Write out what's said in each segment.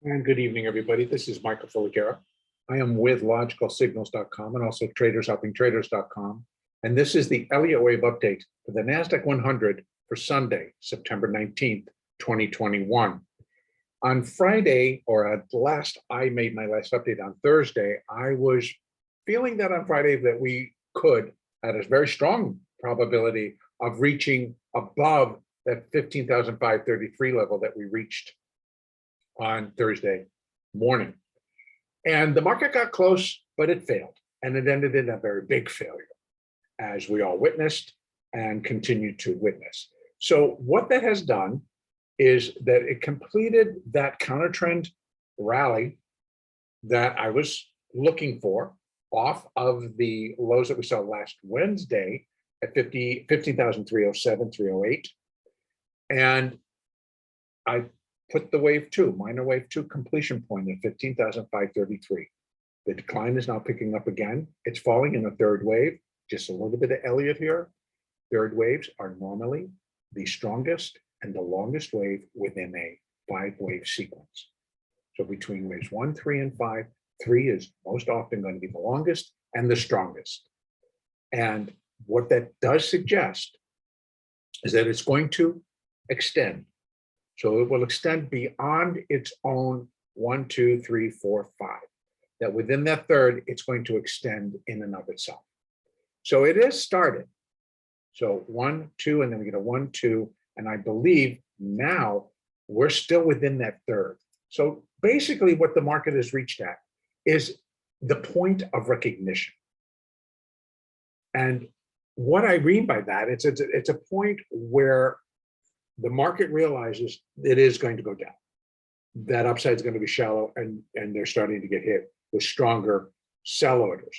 And good evening, everybody. This is Michael Filighera. I am with logicalsignals.com and also tradershelpingtraders.com. And this is the Elliott wave update for the NASDAQ 100 for Sunday, September 19th, 2021. On Friday, or at last, I made my last update on Thursday. I was feeling that on Friday that we could, at a very strong probability of reaching above that 15,533 level that we reached on Thursday morning. And the market got close, but it failed. And it ended in a very big failure, as we all witnessed and continue to witness. So what that has done is that it completed that counter trend rally that I was looking for off of the lows that we saw last Wednesday at 15,307, 308. And I put the wave two, minor wave two completion point at 15,533. The decline is now picking up again. It's falling in a third wave, just a little bit of Elliott here. Third waves are normally the strongest and the longest wave within a 5-wave sequence. So between waves 1, 3, and 5, 3 is most often going to be the longest and the strongest. And what that does suggest is that it's going to extend. So it will extend beyond its own 1, 2, 3, 4, 5. That within that third, it's going to extend in and of itself. So it is started. So 1, 2, and then we get a 1, 2, and I believe now we're still within that third. So basically what the market has reached at is the point of recognition. And what I mean by that, it's a point where the market realizes it is going to go down. That upside is going to be shallow, and they're starting to get hit with stronger sell orders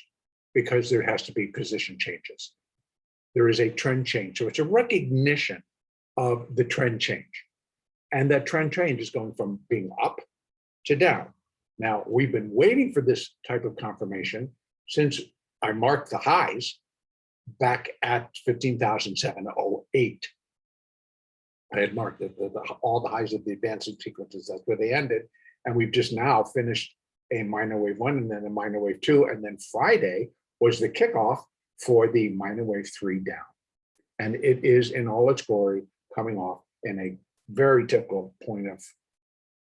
because there has to be position changes. There is a trend change. So it's a recognition of the trend change. And that trend change is going from being up to down. Now, we've been waiting for this type of confirmation since I marked the highs back at 15,708. I had marked all the highs of the advancing sequences. That's where they ended. And we've just now finished a minor wave 1 and then a minor wave 2. And then Friday was the kickoff for the minor wave 3 down. And it is in all its glory coming off in a very typical point of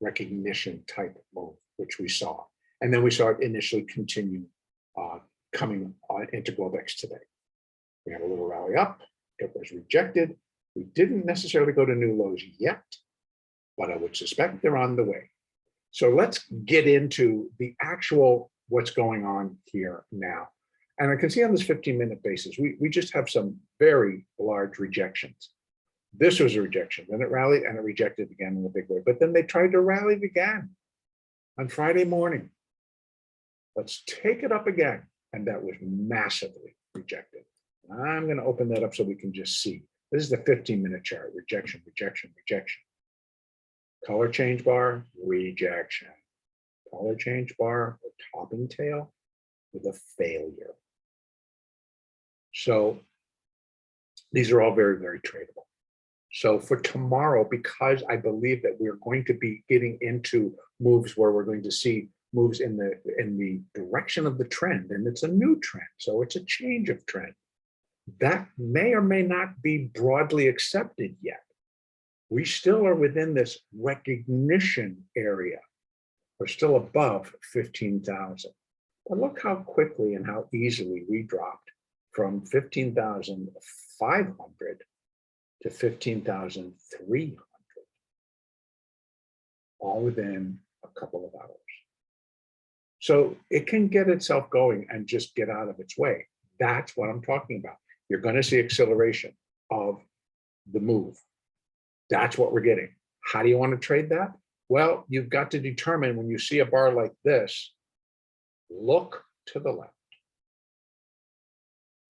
recognition type move, which we saw. And then we saw it initially continue coming into Globex today. We had a little rally up. It was rejected. We didn't necessarily go to new lows yet, but I would suspect they're on the way. So let's get into the actual what's going on here now. And I can see on this 15-minute basis, we just have some very large rejections. This was a rejection, then it rallied and it rejected again in a big way. But then they tried to rally it again on Friday morning. Let's take it up again. And that was massively rejected. I'm going to open that up so we can just see. This is the 15-minute chart, rejection, rejection, rejection. Color change bar, rejection. Color change bar, or topping tail with a failure. So these are all very, very tradable. So for tomorrow, because I believe that we're going to be getting into moves where we're going to see moves in the direction of the trend, and it's a new trend, so it's a change of trend. That may or may not be broadly accepted yet. We still are within this recognition area. We're still above 15,000. But look how quickly and how easily we dropped from 15,500 to 15,300, all within a couple of hours. So it can get itself going and just get out of its way. That's what I'm talking about. You're going to see acceleration of the move. That's what we're getting. How do you want to trade that? Well, you've got to determine when you see a bar like this, look to the left.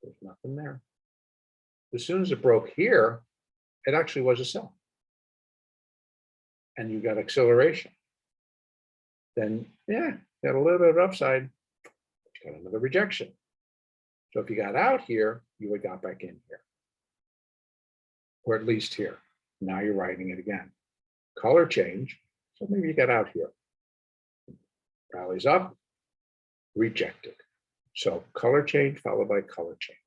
There's nothing there. As soon as it broke here, it actually was a sell. And you got acceleration. Then, yeah, got a little bit of upside. You got another rejection. So if you got out here, you would got back in here, or at least here. Now you're writing it again. Color change. So maybe you got out here. rallies up, rejected. So color change followed by color change.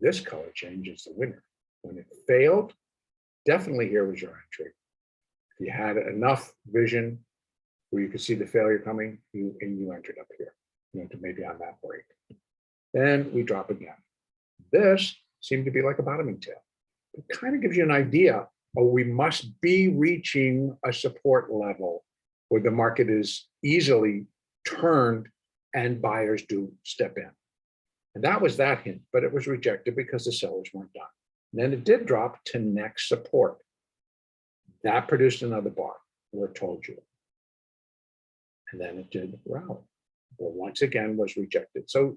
This color change is the winner. When it failed, definitely here was your entry. If you had enough vision where you could see the failure coming, you entered up here, to maybe on that break. Then we drop again. This seemed to be like a bottoming tail. It kind of gives you an idea, we must be reaching a support level where the market is easily turned and buyers do step in. And that was that hint, but it was rejected because the sellers weren't done. And then it did drop to next support. That produced another bar, where it told you. And then it did rally. Well, once again, was rejected. So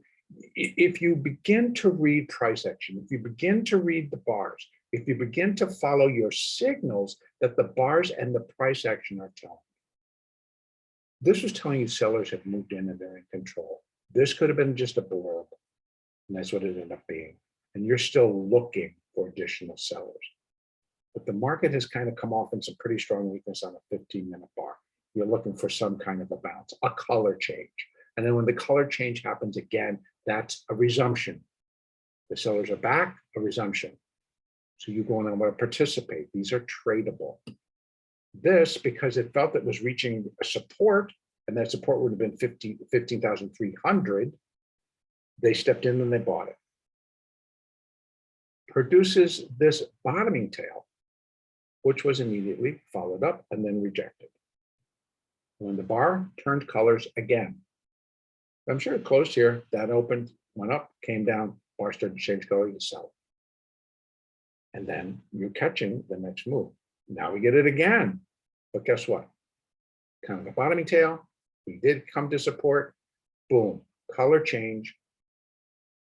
if you begin to read price action, if you begin to read the bars, if you begin to follow your signals that the bars and the price action are telling, this was telling you sellers have moved in and they're in control. This could have been just a blurb, and that's what it ended up being. And you're still looking for additional sellers. But the market has kind of come off in some pretty strong weakness on a 15-minute bar. You're looking for some kind of a bounce, a color change. And then when the color change happens again, that's a resumption. The sellers are back, a resumption. So you go on and want to participate. These are tradable. This, because it felt it was reaching a support, and that support would have been 15,300, they stepped in and they bought it. Produces this bottoming tail, which was immediately followed up and then rejected. When the bar turned colors again, I'm sure it closed here, that opened, went up, came down, bar started to change color to sell. And then you're catching the next move. Now we get it again. But guess what? Kind of a bottoming tail. We did come to support. Boom, color change.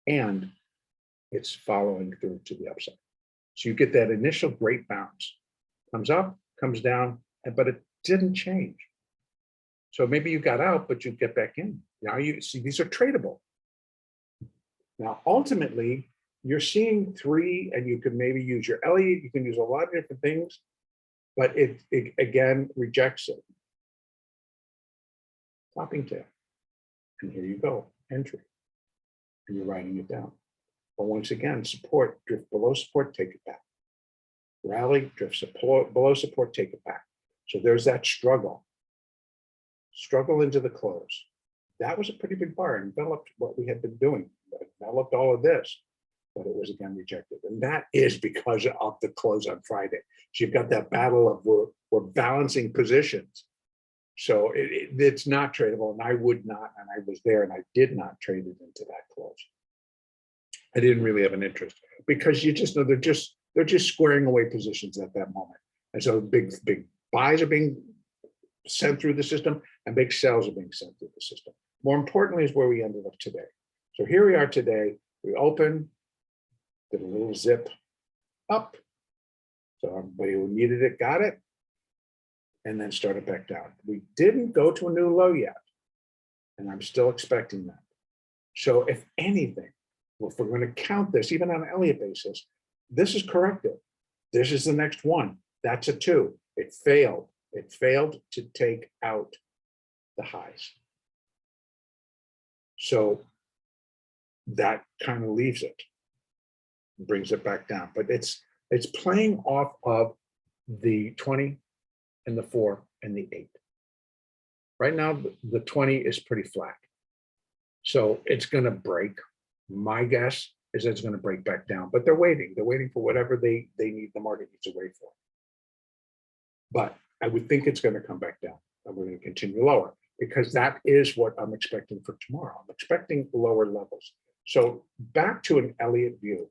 And it's following through to the upside. So you get that initial great bounce. Comes up, comes down, but it didn't change. So maybe you got out, but you get back in. Now you see these are tradable. Now, ultimately, you're seeing three, and you can maybe use your Elliott, you can use a lot of different things, but it again rejects it. Topping tail. And here you go, entry. And you're writing it down. But once again, support, drift below support, take it back. Rally, drift support, below support, take it back. So there's that struggle. Struggle into the close. That was a pretty big bar, enveloped what we had been doing, enveloped all of this, but it was again rejected. And that is because of the close on Friday. So you've got that battle of we're balancing positions. So it's not tradable, and I would not, and I was there, and I did not trade it into that close. I didn't really have an interest because you just know they're just squaring away positions at that moment. And so big buys are being sent through the system, and big sells are being sent through the system. More importantly is where we ended up today. So here we are today. We open, did a little zip up. So everybody who needed it got it, and then started back down. We didn't go to a new low yet, and I'm still expecting that. So if anything, if we're going to count this, even on an Elliott basis, this is corrective. This is the next one. That's a 2. It failed. It failed to take out the highs. So that kind of leaves it, brings it back down. But it's playing off of the 20 and the 4 and the 8. Right now, the 20 is pretty flat. So it's going to break. My guess is it's going to break back down, but they're waiting. They're waiting for whatever they need, the market needs to wait for. But I would think it's going to come back down, and we're going to continue lower, because that is what I'm expecting for tomorrow. I'm expecting lower levels. So back to an Elliott view.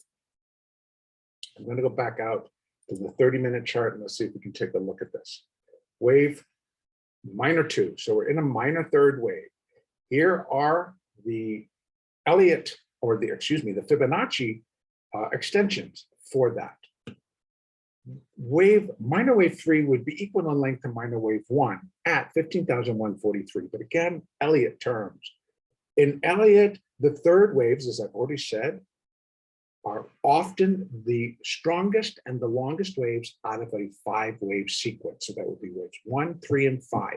I'm going to go back out to the 30-minute chart, and let's see if we can take a look at this. Wave minor 2. So we're in a minor third wave. Here are the Elliott, or the Fibonacci extensions for that. Minor wave 3 would be equal in length to minor wave 1 at 15,143. But again, Elliott terms. In Elliott, the third waves, as I've already said, are often the strongest and the longest waves out of a 5-wave sequence. So that would be waves 1, 3, and 5.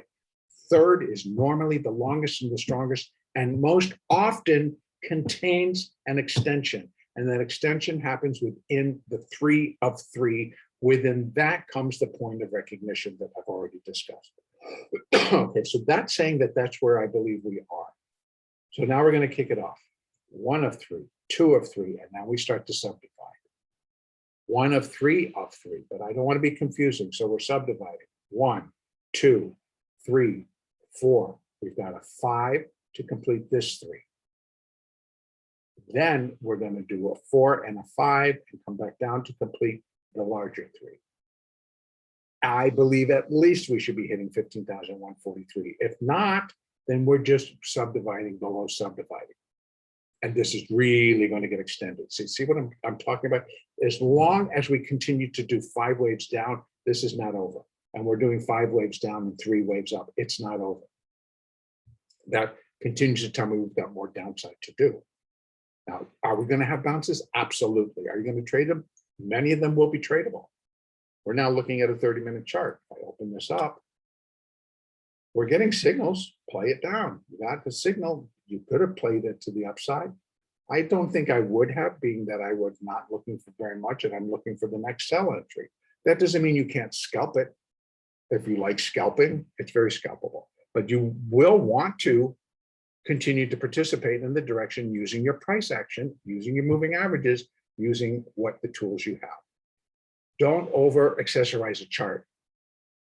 third is normally the longest and the strongest, and most often contains an extension. And that extension happens within the 3 of 3. Within that comes the point of recognition that I've already discussed. Okay, so that's saying that that's where I believe we are. So now we're going to kick it off. 1 of 3, 2 of 3, and now we start to subdivide. 1 of 3 of 3, but I don't want to be confusing, so we're subdividing. 1, 2, 3, 4. We've got a 5 to complete this 3. Then we're going to do a 4 and a 5 and come back down to complete the larger 3. I believe at least we should be hitting 15,143. If not, then we're just subdividing below subdividing. And this is really going to get extended. See what I'm talking about? As long as we continue to do 5 waves down, this is not over. And we're doing 5 waves down and 3 waves up. It's not over. That continues to tell me we've got more downside to do. Now, are we going to have bounces? Absolutely. Are you going to trade them? Many of them will be tradable. We're now looking at a 30-minute chart. If I open this up, we're getting signals. Play it down. You got the signal. You could have played it to the upside. I don't think I would have, being that I was not looking for very much and I'm looking for the next sell entry. That doesn't mean you can't scalp it. If you like scalping, it's very scalpable. But you will want to continue to participate in the direction using your price action, using your moving averages, using what the tools you have. Don't over accessorize a chart.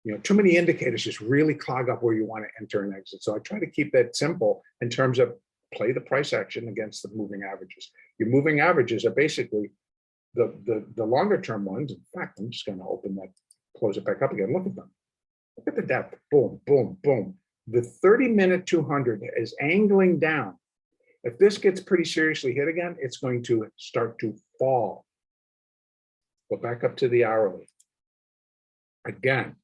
You know, too many indicators just really clog up where you want to enter and exit. So I try to keep that simple in terms of play the price action against the moving averages. Your moving averages are basically the longer term ones. In fact, I'm just going to open that, close it back up again. Look at them. Look at the depth. Boom, boom, boom. The 30-minute 200 is angling down. If this gets pretty seriously hit again, it's going to start to fall. Go back up to the hourly. Again,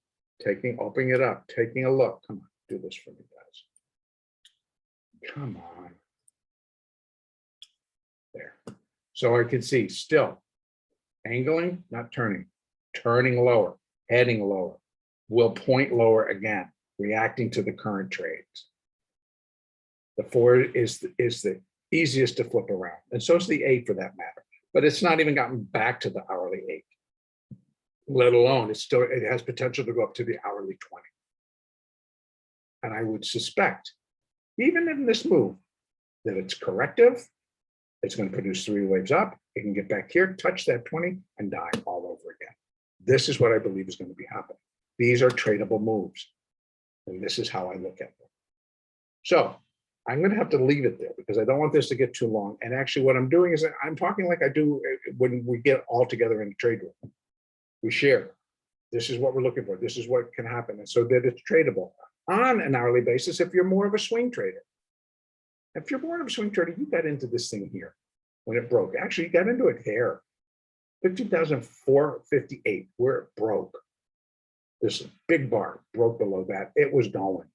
opening it up, taking a look. Come on, do this for me, guys. Come on. There. So I can see still angling, not turning, turning lower, heading lower, will point lower again, reacting to the current trades. The 4 is the easiest to flip around, and so is the 8 for that matter. But it's not even gotten back to the hourly 8, let alone it has potential to go up to the hourly 20. And I would suspect, even in this move, that it's corrective. It's going to produce 3 waves up. It can get back here, touch that 20, and die all over again. This is what I believe is going to be happening. These are tradable moves, and this is how I look at them. So I'm going to have to leave it there because I don't want this to get too long. And actually what I'm doing is I'm talking like I do when we get all together in the trade room. We share. This is what we're looking for. This is what can happen. And so that it's tradable on an hourly basis if you're more of a swing trader. If you're more of a swing trader, you got into this thing here when it broke. Actually, you got into it there. 15,458, where it broke. This big bar broke below that. It was going.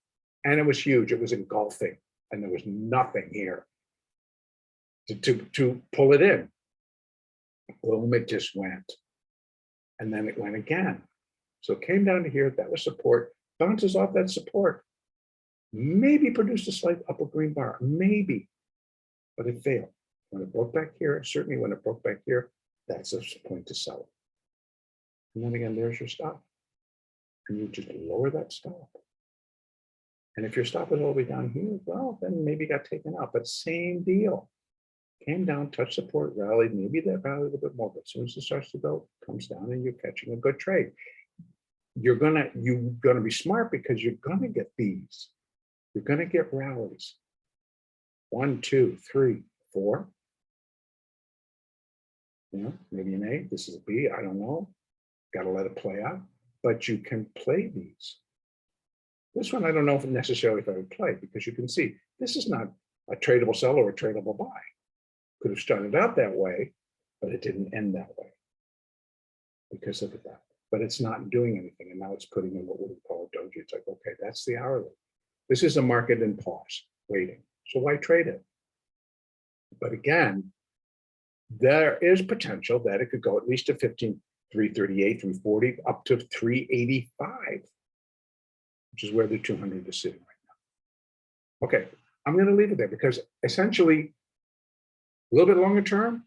And it was huge. It was engulfing. And there was nothing here to pull it in. Boom, it just went. And then it went again. So it came down to here. That was support. Bounces off that support. Maybe produced a slight upper green bar. Maybe. But it failed. When it broke back here, certainly when it broke back here, that's a point to sell it. And then again, there's your stop. And you just lower that stop. And if your stop is all the way down here, well, then maybe it got taken out. But same deal. Came down, touched support, rallied, maybe that rallied a little bit more, but as soon as it starts to go, it comes down and you're catching a good trade. You're gonna be smart because you're gonna get these. You're gonna get rallies. 1, 2, 3, 4. You know, maybe an A, this is a B, I don't know. Gotta let it play out. But you can play these. This one, I don't know if necessarily if I would play, because you can see this is not a tradable sell or a tradable buy. Could have started out that way, but it didn't end that way. Because look at that. But it's not doing anything. And now it's putting in what we call a doji. It's like, okay, that's the hourly. This is a market in pause, waiting. So why trade it? But again, there is potential that it could go at least to 15, 338, 340, up to 385. which is where the 200 is sitting right now. Okay, I'm going to leave it there because essentially, a little bit longer term,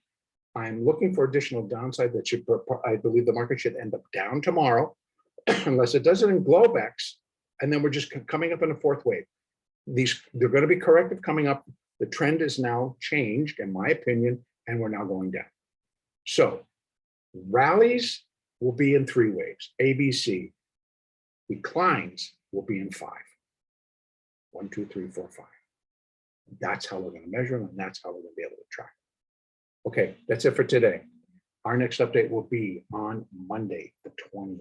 I'm looking for additional downside that should, I believe the market should end up down tomorrow, unless it does it in Globex, and then we're just coming up in a fourth wave. They're going to be corrective coming up. The trend is now changed, in my opinion, and we're now going down. So rallies will be in 3 waves, A, B, C. Declines will be in 5. 1, 2, 3, 4, 5. That's how we're going to measure them, and that's how we're going to be able to track. Okay, that's it for today. Our next update will be on Monday, the 20th.